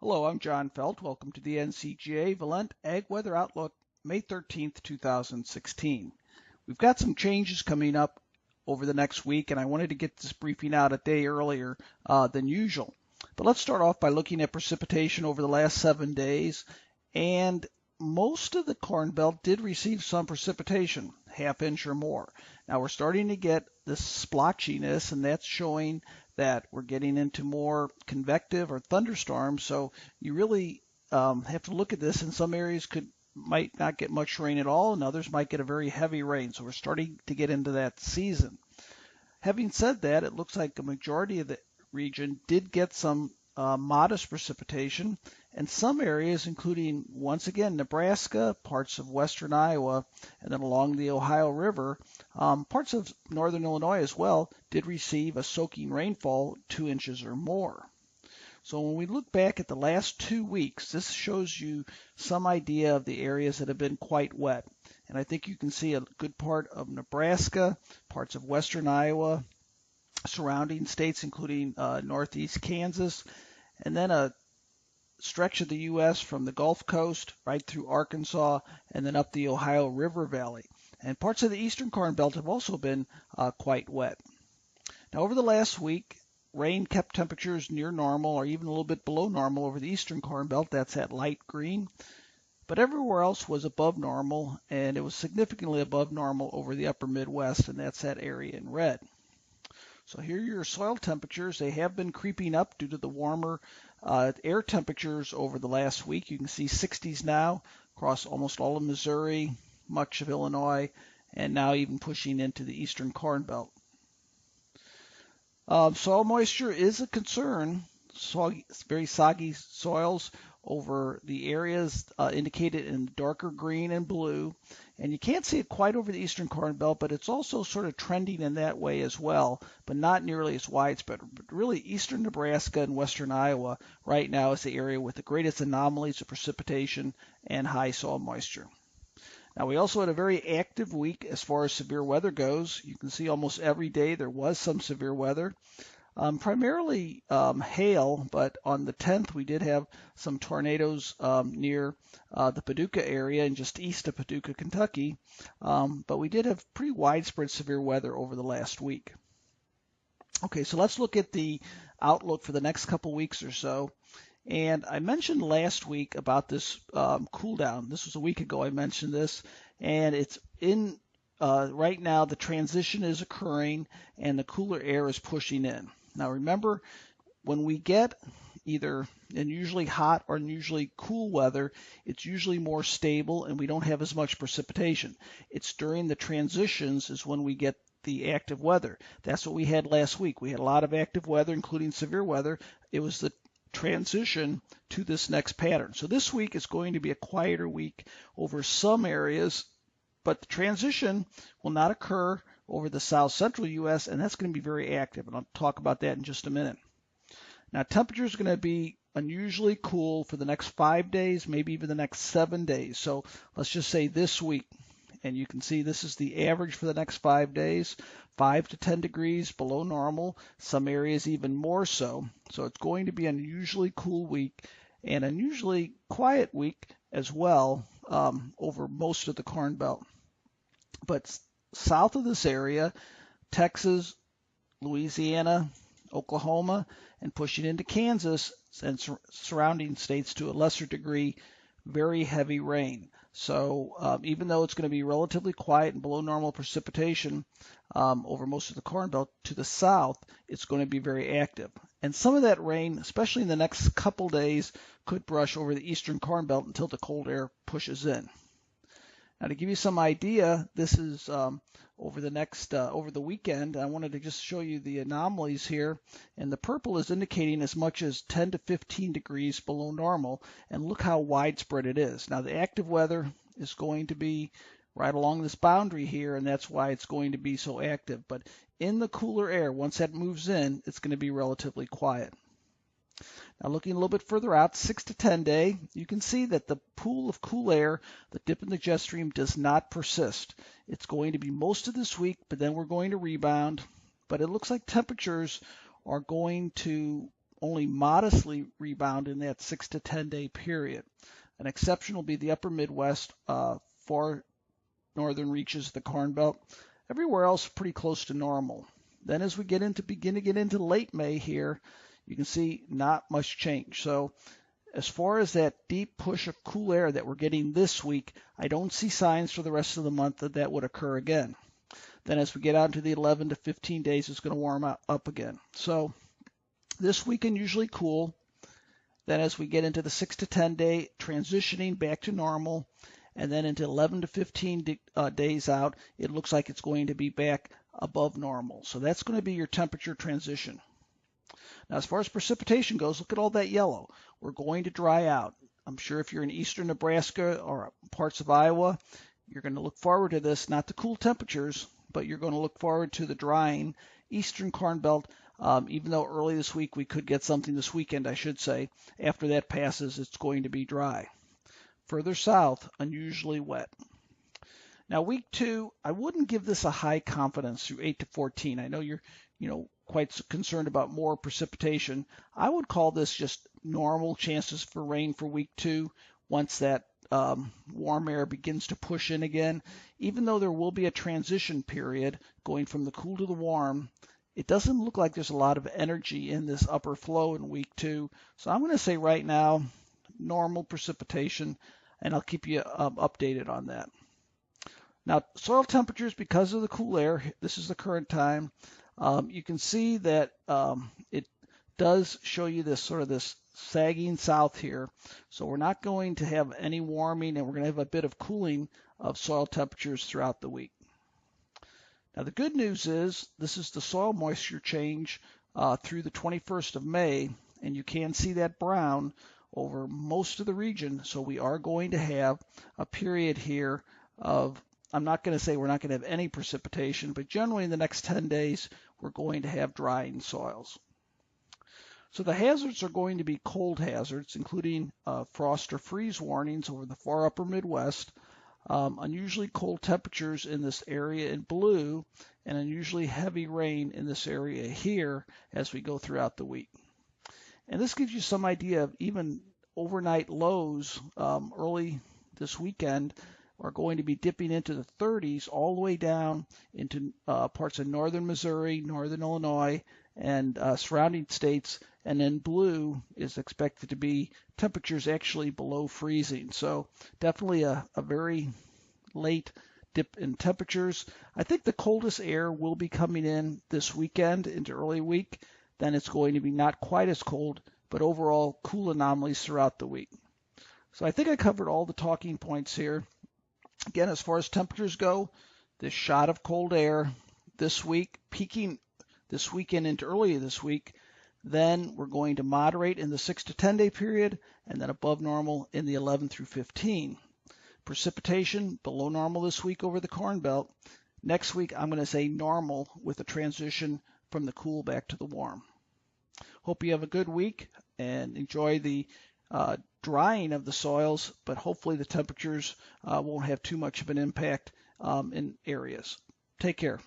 Hello, I'm John Felt. Welcome to the NCGA Valent Ag Weather Outlook, May 13th, 2016. We've got some changes coming up over the next week, and I wanted to get this briefing out a day earlier than usual. But let's start off by looking at precipitation over the last 7 days, and most of the Corn Belt did receive some precipitation, half inch or more. Now we're starting to get this splotchiness, and that's showing that we're getting into more convective or thunderstorms. So you really have to look at this. In some areas might not get much rain at all, and others might get a very heavy rain. So we're starting to get into that season. Having said that, it looks like a majority of the region did get some modest precipitation, and some areas, including once again Nebraska, parts of western Iowa, and then along the Ohio River, parts of northern Illinois as well, did receive a soaking rainfall 2 inches or more. So when we look back at the last 2 weeks, this shows you some idea of the areas that have been quite wet. And I think you can see a good part of Nebraska, parts of western Iowa, surrounding states including northeast Kansas, and then a stretch of the U.S. from the Gulf Coast right through Arkansas and then up the Ohio River Valley. And parts of the eastern Corn Belt have also been quite wet. Now over the last week, rain kept temperatures near normal or even a little bit below normal over the eastern Corn Belt. That's that light green. But everywhere else was above normal, and it was significantly above normal over the upper Midwest, and that's that area in red. So here are your soil temperatures. They have been creeping up due to the warmer air temperatures over the last week. You can see 60s now across almost all of Missouri, much of Illinois, and now even pushing into the eastern Corn Belt. Soil moisture is a concern. Very soggy soils over the areas indicated in darker green and blue. And you can't see it quite over the eastern Corn Belt, but it's also sort of trending in that way as well, but not nearly as widespread. But really, eastern Nebraska and western Iowa right now is the area with the greatest anomalies of precipitation and high soil moisture. Now, we also had a very active week as far as severe weather goes. You can see almost every day there was some severe weather. Primarily hail, but on the 10th we did have some tornadoes near the Paducah area and just east of Paducah, Kentucky. But we did have pretty widespread severe weather over the last week. Okay, so let's look at the outlook for the next couple weeks or so. And I mentioned last week about this cool down. This was a week ago I mentioned this, and it's in right now the transition is occurring and the cooler air is pushing in. Now remember, when we get either unusually hot or unusually cool weather, it's usually more stable and we don't have as much precipitation. It's during the transitions is when we get the active weather. That's what we had last week. We had a lot of active weather, including severe weather. It was the transition to this next pattern. So this week is going to be a quieter week over some areas, but the transition will not occur over the south central U.S., and that's going to be very active, and I'll talk about that in just a minute. Now, temperature is going to be unusually cool for the next 5 days, maybe even the next 7 days. So let's just say this week, and you can see this is the average for the next 5 days, 5 to 10 degrees below normal, some areas even more so. So it's going to be an unusually cool week and unusually quiet week as well over most of the Corn Belt. But south of this area, Texas, Louisiana, Oklahoma, and pushing into Kansas and surrounding states to a lesser degree, very heavy rain. So even though it's going to be relatively quiet and below normal precipitation over most of the Corn Belt, to the south, it's going to be very active. And some of that rain, especially in the next couple days, could brush over the eastern Corn Belt until the cold air pushes in. Now, to give you some idea, this is over the weekend. I wanted to just show you the anomalies here, and the purple is indicating as much as 10 to 15 degrees below normal, and look how widespread it is. Now, the active weather is going to be right along this boundary here, and that's why it's going to be so active. But in the cooler air, once that moves in, it's going to be relatively quiet. Now looking a little bit further out, 6 to 10 day, you can see that the pool of cool air, the dip in the jet stream, does not persist. It's going to be most of this week, but then we're going to rebound. But it looks like temperatures are going to only modestly rebound in that 6 to 10 day period. An exception will be the upper Midwest, far northern reaches of the Corn Belt. Everywhere else pretty close to normal. Then as we begin to get into late May here, you can see not much change. So as far as that deep push of cool air that we're getting this week, I don't see signs for the rest of the month that that would occur again. Then as we get out into the 11 to 15 days, it's going to warm up again. So this weekend usually cool. Then as we get into the 6 to 10 day, transitioning back to normal, and then into 11 to 15 days out, it looks like it's going to be back above normal. So that's going to be your temperature transition. Now, as far as precipitation goes, look at all that yellow. We're going to dry out. I'm sure if you're in eastern Nebraska or parts of Iowa, you're going to look forward to this, not the cool temperatures, but you're going to look forward to the drying eastern Corn Belt. Even though early this week we could get something this weekend, I should say, after that passes, it's going to be dry. Further south, unusually wet. Now, week 2, I wouldn't give this a high confidence through 8 to 14. I know you're, quite concerned about more precipitation. I would call this just normal chances for rain for week 2 once that warm air begins to push in again. Even though there will be a transition period going from the cool to the warm, it doesn't look like there's a lot of energy in this upper flow in week 2. So I'm going to say right now, normal precipitation, and I'll keep you updated on that. Now, soil temperatures, because of the cool air, this is the current time, you can see that it does show you this sort of this sagging south here. So we're not going to have any warming, and we're going to have a bit of cooling of soil temperatures throughout the week. Now, the good news is this is the soil moisture change through the 21st of May, and you can see that brown over most of the region. So we are going to have a period here of, I'm not going to say we're not going to have any precipitation, but generally in the next 10 days, we're going to have drying soils. So the hazards are going to be cold hazards, including frost or freeze warnings over the far upper Midwest, unusually cold temperatures in this area in blue, and unusually heavy rain in this area here as we go throughout the week. And this gives you some idea of even overnight lows early this weekend are going to be dipping into the 30s all the way down into parts of northern Missouri, northern Illinois, and surrounding states. And then blue is expected to be temperatures actually below freezing. So definitely a very late dip in temperatures. I think the coldest air will be coming in this weekend into early week. Then it's going to be not quite as cold, but overall cool anomalies throughout the week. So I think I covered all the talking points here. Again, as far as temperatures go, this shot of cold air this week, peaking this weekend into early this week. Then we're going to moderate in the 6 to 10 day period, and then above normal in the 11 through 15. Precipitation below normal this week over the Corn Belt. Next week, I'm going to say normal with a transition from the cool back to the warm. Hope you have a good week and enjoy the drying of the soils, but hopefully the temperatures won't have too much of an impact in areas. Take care.